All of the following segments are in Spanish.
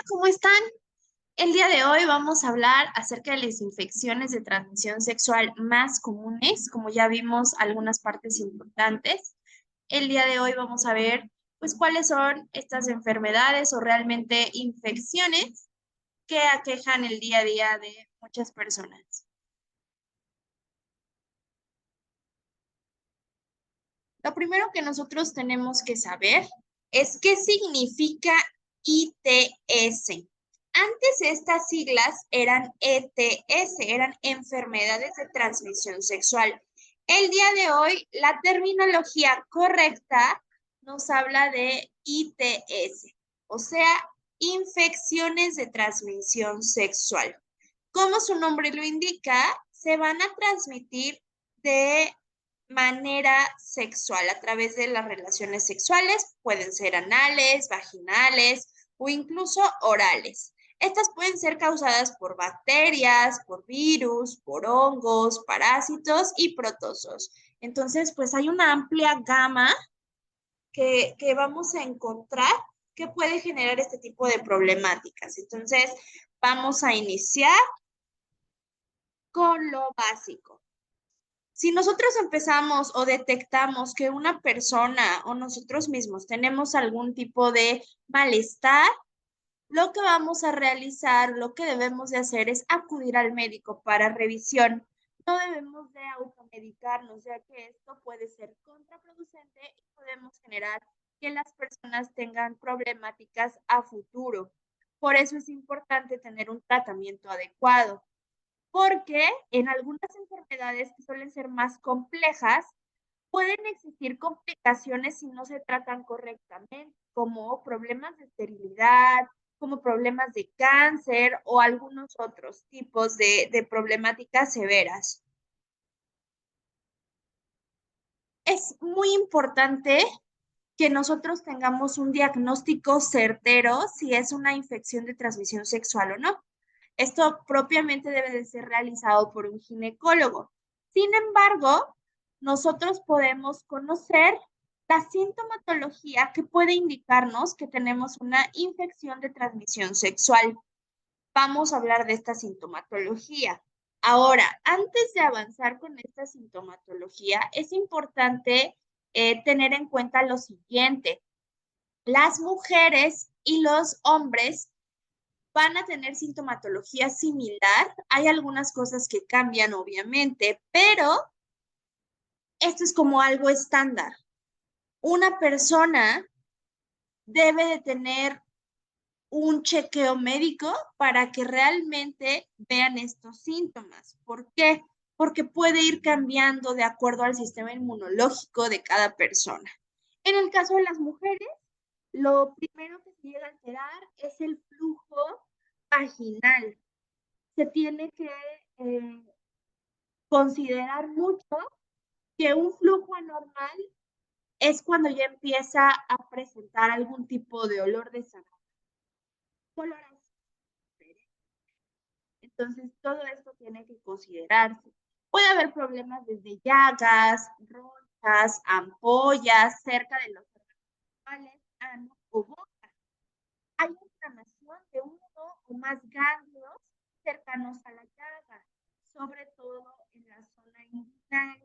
¿cómo están? El día de hoy vamos a hablar acerca de las infecciones de transmisión sexual más comunes, como ya vimos algunas partes importantes. El día de hoy vamos a ver, pues, cuáles son estas enfermedades o realmente infecciones que aquejan el día a día de muchas personas. Lo primero que nosotros tenemos que saber es qué significa ITS. Antes estas siglas eran ETS, eran enfermedades de transmisión sexual. El día de hoy, la terminología correcta nos habla de ITS, o sea, infecciones de transmisión sexual. Como su nombre lo indica, se van a transmitir de manera sexual a través de las relaciones sexuales, pueden ser anales, vaginales o incluso orales. Estas pueden ser causadas por bacterias, por virus, por hongos, parásitos y protozoos. Entonces, pues hay una amplia gama que vamos a encontrar que puede generar este tipo de problemáticas. Entonces, vamos a iniciar con lo básico. Si nosotros empezamos o detectamos que una persona o nosotros mismos tenemos algún tipo de malestar, lo que vamos a realizar, lo que debemos de hacer es acudir al médico para revisión. No debemos de automedicarnos, ya que esto puede ser contraproducente y podemos generar que las personas tengan problemáticas a futuro. Por eso es importante tener un tratamiento adecuado, porque en algunas enfermedades que suelen ser más complejas, pueden existir complicaciones si no se tratan correctamente, como problemas de esterilidad, como problemas de cáncer o algunos otros tipos de problemáticas severas. Es muy importante que nosotros tengamos un diagnóstico certero si es una infección de transmisión sexual o no. Esto propiamente debe de ser realizado por un ginecólogo. Sin embargo, nosotros podemos conocer la sintomatología que puede indicarnos que tenemos una infección de transmisión sexual. Vamos a hablar de esta sintomatología. Ahora, antes de avanzar con esta sintomatología, es importante tener en cuenta lo siguiente. Las mujeres y los hombres van a tener sintomatología similar. Hay algunas cosas que cambian, obviamente, pero esto es como algo estándar. Una persona debe de tener un chequeo médico para que realmente vean estos síntomas. ¿Por qué? Porque puede ir cambiando de acuerdo al sistema inmunológico de cada persona. En el caso de las mujeres, lo primero que se llega a alterar es el flujo vaginal. Se tiene que eh, considerar mucho que un flujo anormal es cuando ya empieza a presentar algún tipo de olor desagradable. Entonces, todo esto tiene que considerarse. Puede haber problemas desde llagas, ronchas, ampollas cerca de los órganos, ano o boca. Hay inflamación de uno o más ganglios cercanos a la llaga, sobre todo en la zona inguinal.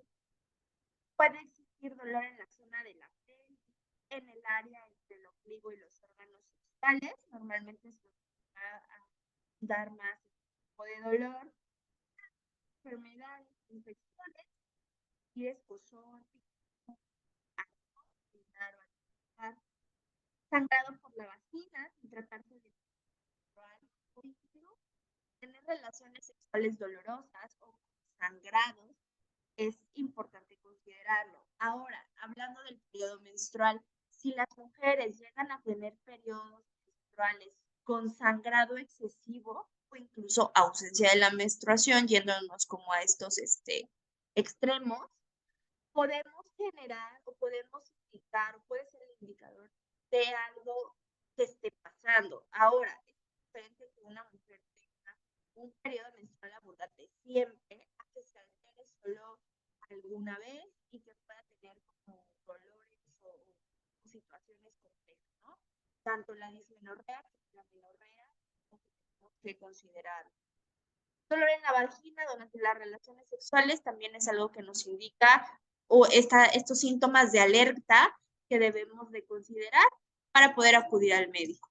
Puede existir dolor en la zona de la pelvis, en el área entre el ombligo y los órganos sexuales. Normalmente se va a dar más tipo de dolor. Enfermedades, infecciones, y escozor, sangrado por la vagina, sin tratarse de tener relaciones sexuales dolorosas o sangrados, es importante considerarlo. Ahora, hablando del periodo menstrual, si las mujeres llegan a tener periodos menstruales con sangrado excesivo o incluso ausencia de la menstruación, yéndonos como a estos extremos, podemos generar o podemos indicar, puede ser el indicador de algo que esté pasando. Ahora, es diferente que una mujer tenga un periodo menstrual abundante siempre a que se altere solo alguna vez y que pueda tener como dolores o situaciones complejas, ¿no? tanto la dismenorrea como la menorrea, tenemos que considerar. Dolor en la vagina durante las relaciones sexuales también es algo que nos indica o estos síntomas de alerta que debemos de considerar para poder acudir al médico.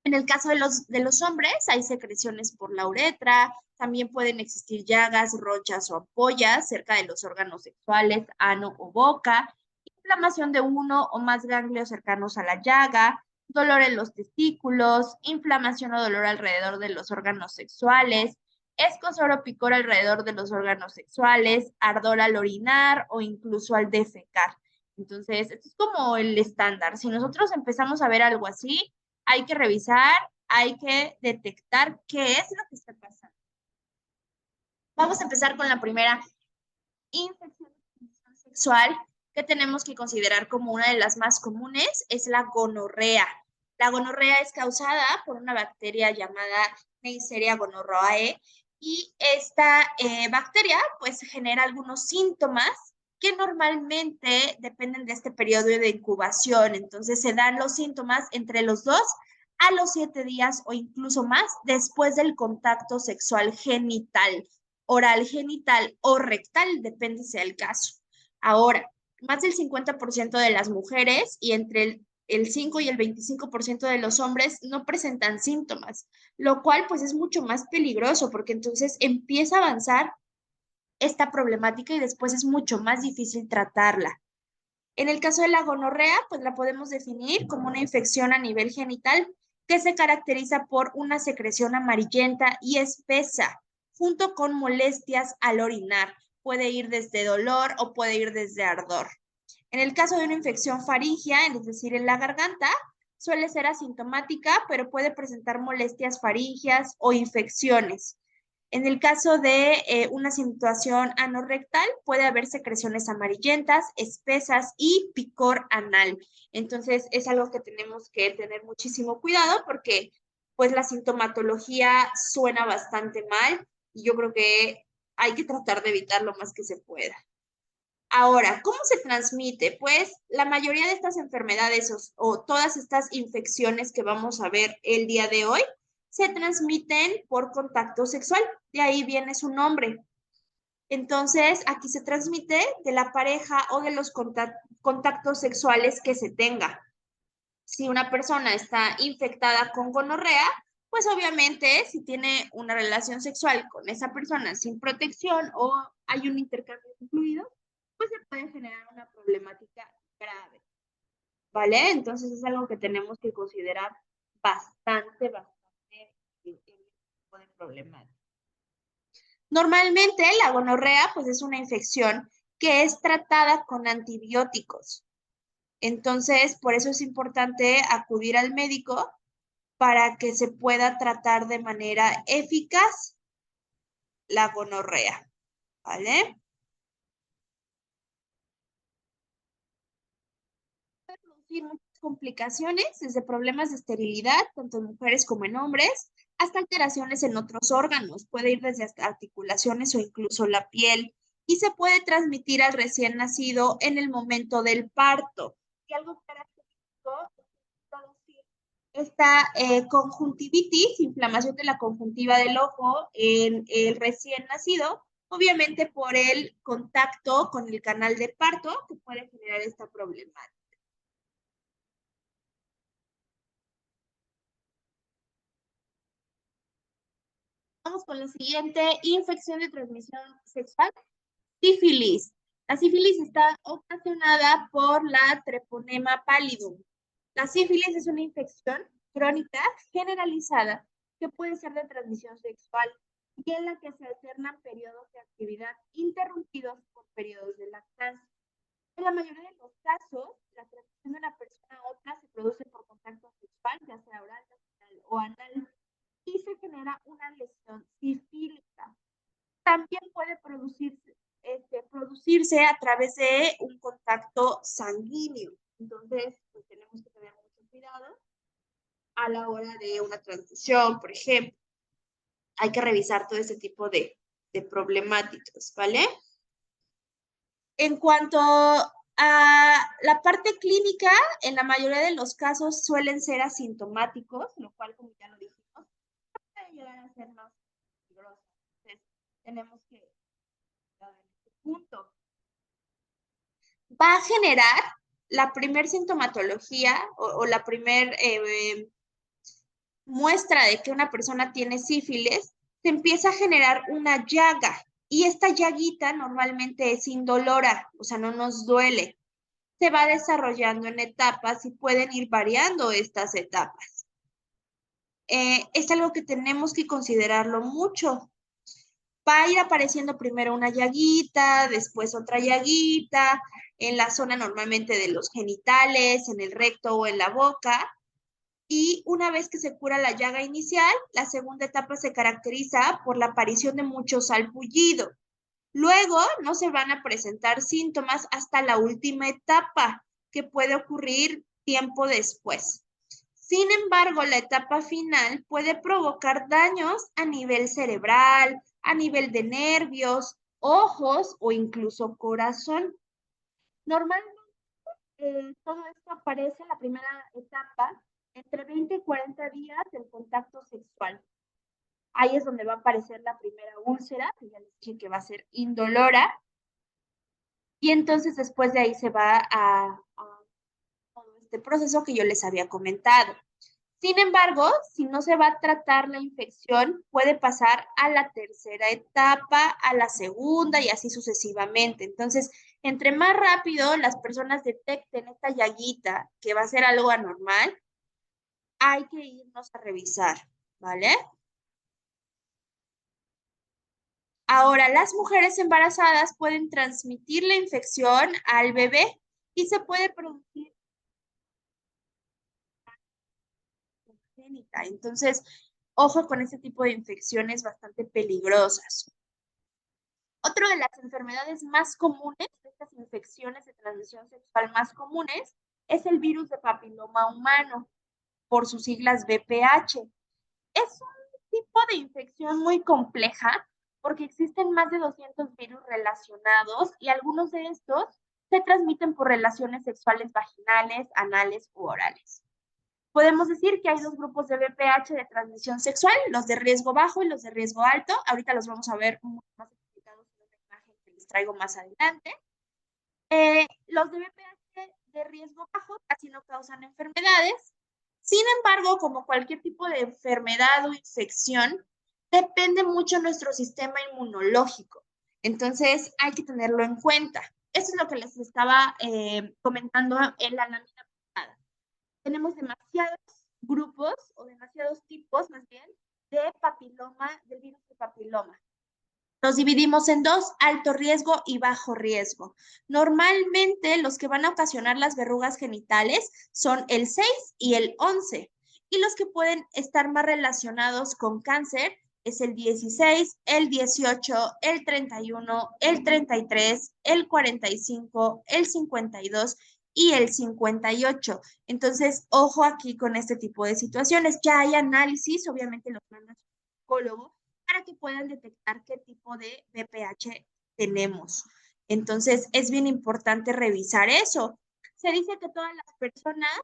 En el caso de los hombres, hay secreciones por la uretra, también pueden existir llagas, ronchas o ampollas cerca de los órganos sexuales, ano o boca, inflamación de uno o más ganglios cercanos a la llaga, dolor en los testículos, inflamación o dolor alrededor de los órganos sexuales, escozor o picor alrededor de los órganos sexuales, ardor al orinar o incluso al defecar. Entonces, esto es como el estándar. Si nosotros empezamos a ver algo así, hay que revisar, hay que detectar qué es lo que está pasando. Vamos a empezar con la primera infección sexual que tenemos que considerar como una de las más comunes, es la gonorrea. La gonorrea es causada por una bacteria llamada Neisseria gonorrhoeae y esta bacteria pues genera algunos síntomas que normalmente dependen de este periodo de incubación. Entonces se dan los síntomas entre los 2 a los 7 días o incluso más después del contacto sexual genital, oral genital o rectal, depende sea el caso. Ahora, más del 50% de las mujeres y entre el 5 y el 25% de los hombres no presentan síntomas, lo cual pues es mucho más peligroso porque entonces empieza a avanzar esta problemática y después es mucho más difícil tratarla. En el caso de la gonorrea, pues la podemos definir como una infección a nivel genital que se caracteriza por una secreción amarillenta y espesa, junto con molestias al orinar. Puede ir desde dolor o puede ir desde ardor. En el caso de una infección faríngea, es decir, en la garganta, suele ser asintomática, pero puede presentar molestias faríngeas o infecciones. En el caso de una situación anorrectal, puede haber secreciones amarillentas, espesas y picor anal. Entonces, es algo que tenemos que tener muchísimo cuidado porque pues la sintomatología suena bastante mal y yo creo que hay que tratar de evitar lo más que se pueda. Ahora, ¿cómo se transmite? Pues la mayoría de estas enfermedades o todas estas infecciones que vamos a ver el día de hoy se transmiten por contacto sexual. De ahí viene su nombre. Entonces, aquí se transmite de la pareja o de los contactos sexuales que se tenga. Si una persona está infectada con gonorrea, pues obviamente si tiene una relación sexual con esa persona sin protección o hay un intercambio de fluidos, pues se puede generar una problemática grave, ¿vale? Entonces es algo que tenemos que considerar bastante el tipo de problemática. Normalmente la gonorrea pues es una infección que es tratada con antibióticos. Entonces, por eso es importante acudir al médico para que se pueda tratar de manera eficaz la gonorrea, ¿vale? Puede producir muchas complicaciones, desde problemas de esterilidad, tanto en mujeres como en hombres, hasta alteraciones en otros órganos. Puede ir desde hasta articulaciones o incluso la piel. Y se puede transmitir al recién nacido en el momento del parto. Y algo característico es producir esta conjuntivitis, inflamación de la conjuntiva del ojo en el recién nacido, obviamente por el contacto con el canal de parto que puede generar esta problemática. Vamos con la siguiente, infección de transmisión sexual, sífilis. La sífilis está ocasionada por la treponema pallidum. La sífilis es una infección crónica generalizada que puede ser de transmisión sexual y en la que se alternan periodos de actividad interrumpidos por periodos de lactancia. En la mayoría de los casos, la transmisión de una persona a otra se produce por contacto sexual, ya sea oral, vaginal o anal, y se genera una lesión sifílica. También puede producirse a través de un contacto sanguíneo. Entonces, pues tenemos que tener mucho cuidado a la hora de una transfusión, por ejemplo. Hay que revisar todo ese tipo de problemáticas, ¿vale? En cuanto La parte clínica, en la mayoría de los casos, suelen ser asintomáticos, lo cual, como ya lo dijimos, puede llegar a ser más peligroso. Entonces, tenemos que dar este punto. Va a generar la primer sintomatología o la primer muestra de que una persona tiene sífilis, se empieza a generar una llaga y esta llaguita normalmente es indolora, o sea, no nos duele. Se va desarrollando en etapas y pueden ir variando estas etapas. Es algo que tenemos que considerarlo mucho. Va a ir apareciendo primero una llaguita, después otra llaguita, en la zona normalmente de los genitales, en el recto o en la boca. Y una vez que se cura la llaga inicial, la segunda etapa se caracteriza por la aparición de mucho salpullido. Luego no se van a presentar síntomas hasta la última etapa, que puede ocurrir tiempo después. Sin embargo, la etapa final puede provocar daños a nivel cerebral, a nivel de nervios, ojos o incluso corazón. Normalmente todo esto aparece en la primera etapa entre 20 y 40 días del contacto sexual. Ahí es donde va a aparecer la primera úlcera, que ya les dije que va a ser indolora, y entonces después de ahí se va a todo este proceso que yo les había comentado. Sin embargo, si no se va a tratar la infección, puede pasar a la tercera etapa, a la segunda y así sucesivamente. Entonces, entre más rápido las personas detecten esta llaguita, que va a ser algo anormal, hay que irnos a revisar, ¿vale? Ahora, las mujeres embarazadas pueden transmitir la infección al bebé y se puede producir congénita. Entonces, ojo con este tipo de infecciones bastante peligrosas. Otra de las enfermedades más comunes, de estas infecciones de transmisión sexual más comunes, es el virus de papiloma humano, por sus siglas VPH. Es un tipo de infección muy compleja porque existen más de 200 virus relacionados y algunos de estos se transmiten por relaciones sexuales vaginales, anales u orales. Podemos decir que hay dos grupos de VPH de transmisión sexual, los de riesgo bajo y los de riesgo alto. Ahorita los vamos a ver mucho más explicados en una imagen que les traigo más adelante. Los de VPH de riesgo bajo casi no causan enfermedades. Sin embargo, como cualquier tipo de enfermedad o infección, depende mucho nuestro sistema inmunológico. Entonces, hay que tenerlo en cuenta. Eso es lo que les estaba comentando en la lámina pasada. Tenemos demasiados grupos o demasiados tipos, más bien, de papiloma, del virus de papiloma. Los dividimos en dos, alto riesgo y bajo riesgo. Normalmente los que van a ocasionar las verrugas genitales son el 6 y el 11. Y los que pueden estar más relacionados con cáncer es el 16, el 18, el 31, el 33, el 45, el 52 y el 58. Entonces, ojo aquí con este tipo de situaciones. Ya hay análisis, obviamente los manda el psicólogo, para que puedan detectar qué tipo de VPH tenemos. Entonces, es bien importante revisar eso. Se dice que todas las personas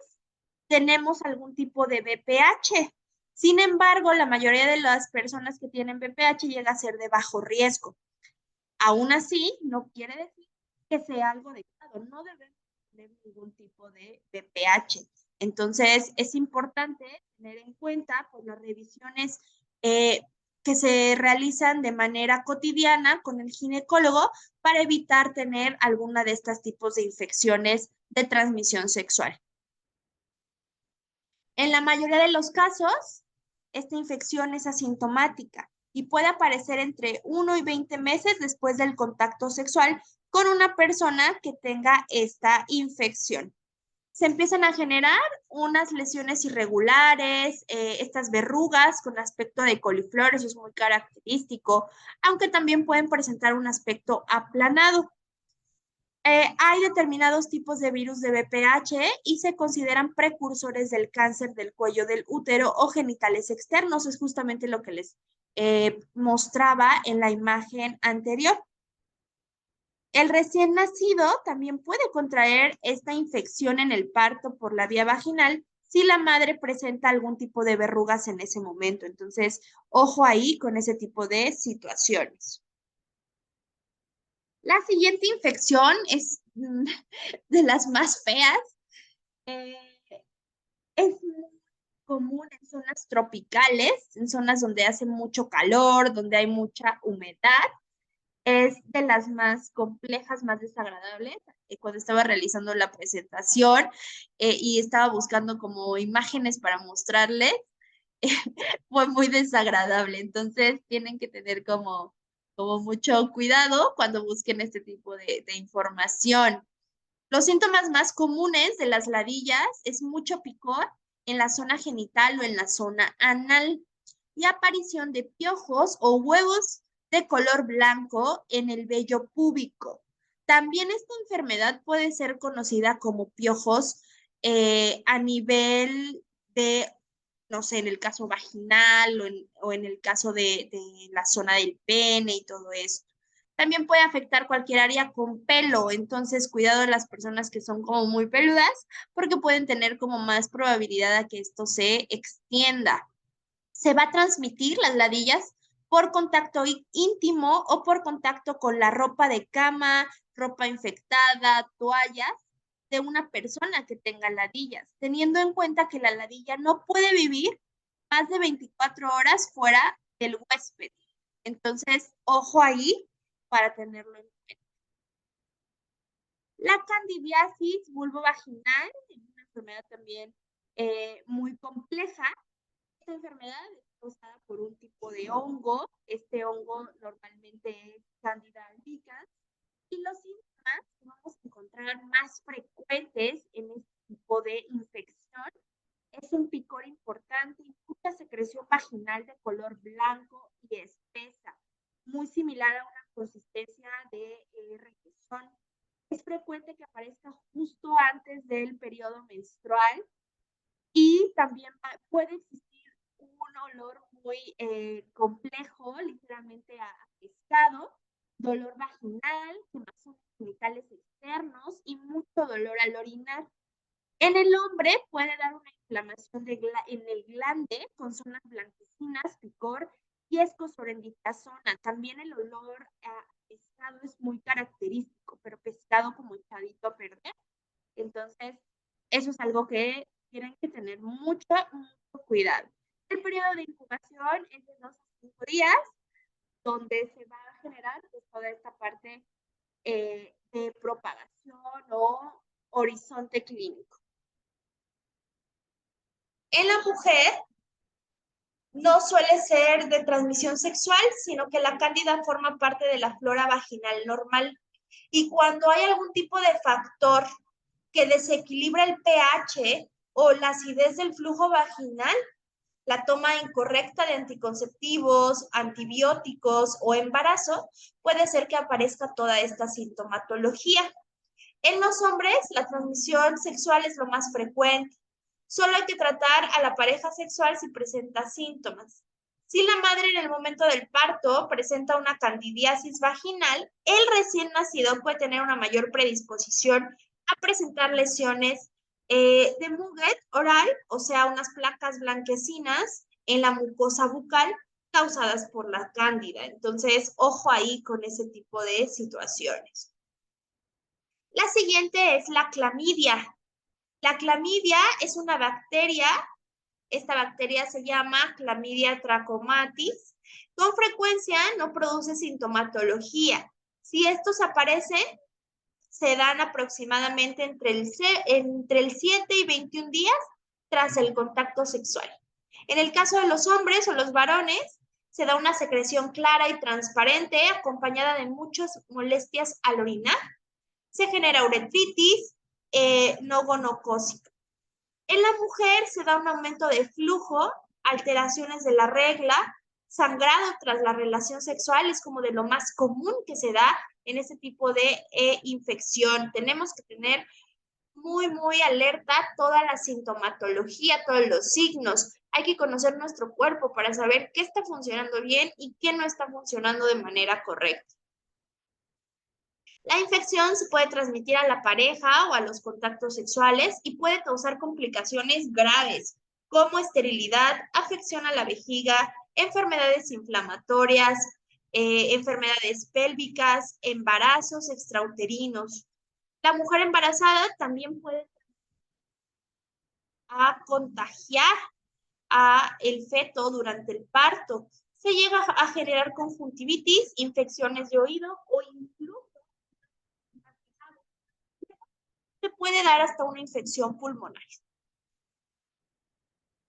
tenemos algún tipo de VPH. Sin embargo, la mayoría de las personas que tienen VPH llega a ser de bajo riesgo. Aún así, no quiere decir que sea algo delicado. No debemos tener ningún tipo de VPH. Entonces, es importante tener en cuenta pues, las revisiones que se realizan de manera cotidiana con el ginecólogo para evitar tener alguna de estos tipos de infecciones de transmisión sexual. En la mayoría de los casos, esta infección es asintomática y puede aparecer entre 1 y 20 meses después del contacto sexual con una persona que tenga esta infección. Se empiezan a generar unas lesiones irregulares, estas verrugas con aspecto de coliflor, eso es muy característico, aunque también pueden presentar un aspecto aplanado. Hay determinados tipos de virus de VPH y se consideran precursores del cáncer del cuello del útero o genitales externos. Es justamente lo que les mostraba en la imagen anterior. El recién nacido también puede contraer esta infección en el parto por la vía vaginal si la madre presenta algún tipo de verrugas en ese momento. Entonces, ojo ahí con ese tipo de situaciones. La siguiente infección es de las más feas. Eh, es muy común en zonas tropicales, en zonas donde hace mucho calor, donde hay mucha humedad. Es de las más complejas, más desagradables. Cuando estaba realizando la presentación y estaba buscando como imágenes para mostrarles, fue muy desagradable. Entonces tienen que tener como mucho cuidado cuando busquen este tipo de información. Los síntomas más comunes de las ladillas es mucho picor en la zona genital o en la zona anal y aparición de piojos o huevos de color blanco en el vello púbico. También esta enfermedad puede ser conocida como piojos a nivel de, no sé, en el caso vaginal o en el caso de la zona del pene y todo eso. También puede afectar cualquier área con pelo, entonces cuidado de las personas que son como muy peludas porque pueden tener como más probabilidad a que esto se extienda. Se va a transmitir las ladillas por contacto íntimo o por contacto con la ropa de cama, ropa infectada, toallas de una persona que tenga ladillas, teniendo en cuenta que la ladilla no puede vivir más de 24 horas fuera del huésped. Entonces, ojo ahí para tenerlo en cuenta. La candidiasis vulvovaginal es una enfermedad también muy compleja. Esta enfermedad es causada por un tipo de hongo. Este hongo normalmente es Candida albicans. Y los síntomas que vamos a encontrar más frecuentes en este tipo de infección es un picor importante y mucha secreción vaginal de color blanco y espesa, muy similar a una consistencia de requesón. Es frecuente que aparezca justo antes del periodo menstrual y también puede existir un olor muy complejo, ligeramente a pescado, dolor vaginal, quemazones genitales externos y mucho dolor al orinar. En el hombre puede dar una inflamación en el glande con zonas blanquecinas, picor y escosorenditazona. También el olor a pescado es muy característico, pero pescado como echadito a perder. Entonces, eso es algo que tienen que tener mucho cuidado. El periodo de incubación es de 2 a 5 días, donde se va a generar pues, toda esta parte de propagación o horizonte clínico. En la mujer no suele ser de transmisión sexual, sino que la cándida forma parte de la flora vaginal normal. Y cuando hay algún tipo de factor que desequilibra el pH o la acidez del flujo vaginal, la toma incorrecta de anticonceptivos, antibióticos o embarazo, puede ser que aparezca toda esta sintomatología. En los hombres, la transmisión sexual es lo más frecuente. Solo hay que tratar a la pareja sexual si presenta síntomas. Si la madre en el momento del parto presenta una candidiasis vaginal, el recién nacido puede tener una mayor predisposición a presentar lesiones de muget oral, o sea, unas placas blanquecinas en la mucosa bucal causadas por la cándida. Entonces, ojo ahí con ese tipo de situaciones. La siguiente es la clamidia. La clamidia es una bacteria, esta bacteria se llama Clamidia trachomatis. Con frecuencia no produce sintomatología. Si estos aparecen, se dan aproximadamente entre el 7 y 21 días tras el contacto sexual. En el caso de los hombres o los varones, se da una secreción clara y transparente acompañada de muchas molestias al orinar. Se genera uretritis no gonocócica. En la mujer se da un aumento de flujo, alteraciones de la regla, sangrado tras la relación sexual, es como de lo más común que se da en este tipo de infección. Tenemos que tener muy alerta toda la sintomatología, todos los signos. Hay que conocer nuestro cuerpo para saber qué está funcionando bien y qué no está funcionando de manera correcta. La infección se puede transmitir a la pareja o a los contactos sexuales y puede causar complicaciones graves como esterilidad, afección a la vejiga, enfermedades inflamatorias, enfermedades pélvicas, embarazos extrauterinos. La mujer embarazada también puede contagiar a el feto durante el parto. Se llega a generar conjuntivitis, infecciones de oído o incluso se puede dar hasta una infección pulmonar.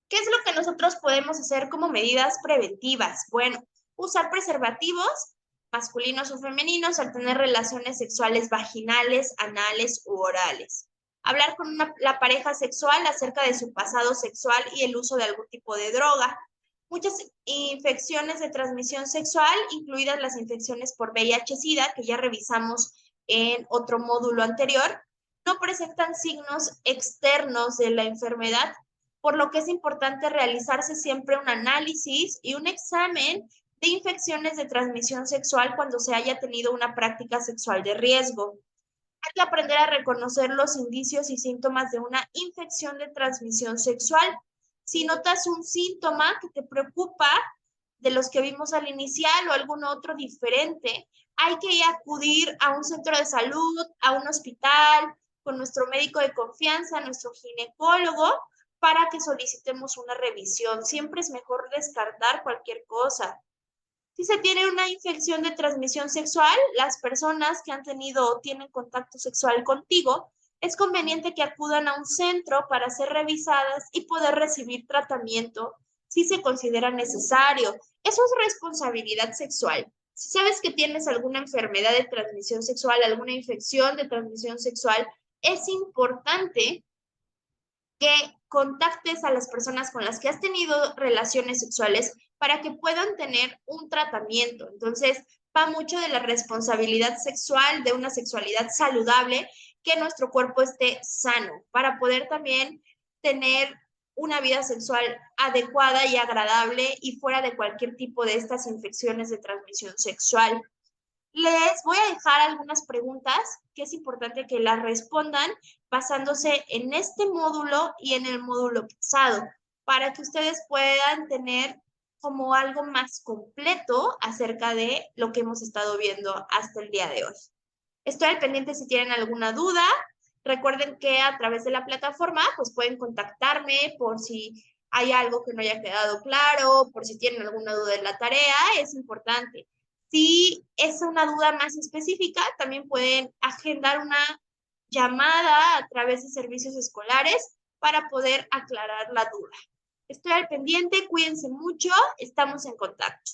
¿Qué es lo que nosotros podemos hacer como medidas preventivas? Bueno, usar preservativos masculinos o femeninos al tener relaciones sexuales vaginales, anales u orales. Hablar con la pareja sexual acerca de su pasado sexual y el uso de algún tipo de droga. Muchas infecciones de transmisión sexual, incluidas las infecciones por VIH-Sida, que ya revisamos en otro módulo anterior, no presentan signos externos de la enfermedad, por lo que es importante realizarse siempre un análisis y un examen de infecciones de transmisión sexual cuando se haya tenido una práctica sexual de riesgo. Hay que aprender a reconocer los indicios y síntomas de una infección de transmisión sexual. Si notas un síntoma que te preocupa de los que vimos al inicial o algún otro diferente, hay que acudir a un centro de salud, a un hospital, con nuestro médico de confianza, nuestro ginecólogo, para que solicitemos una revisión. Siempre es mejor descartar cualquier cosa. Si se tiene una infección de transmisión sexual, las personas que han tenido o tienen contacto sexual contigo, es conveniente que acudan a un centro para ser revisadas y poder recibir tratamiento si se considera necesario. Eso es responsabilidad sexual. Si sabes que tienes alguna enfermedad de transmisión sexual, alguna infección de transmisión sexual, es importante que contactes a las personas con las que has tenido relaciones sexuales para que puedan tener un tratamiento. Entonces, va mucho de la responsabilidad sexual, de una sexualidad saludable, que nuestro cuerpo esté sano, para poder también tener una vida sexual adecuada y agradable y fuera de cualquier tipo de estas infecciones de transmisión sexual. Les voy a dejar algunas preguntas que es importante que las respondan basándose en este módulo y en el módulo pasado, para que ustedes puedan tener como algo más completo acerca de lo que hemos estado viendo hasta el día de hoy. Estoy al pendiente si tienen alguna duda. Recuerden que a través de la plataforma pues pueden contactarme por si hay algo que no haya quedado claro, por si tienen alguna duda en la tarea, es importante. Si es una duda más específica, también pueden agendar una llamada a través de servicios escolares para poder aclarar la duda. Estoy al pendiente, cuídense mucho, estamos en contacto.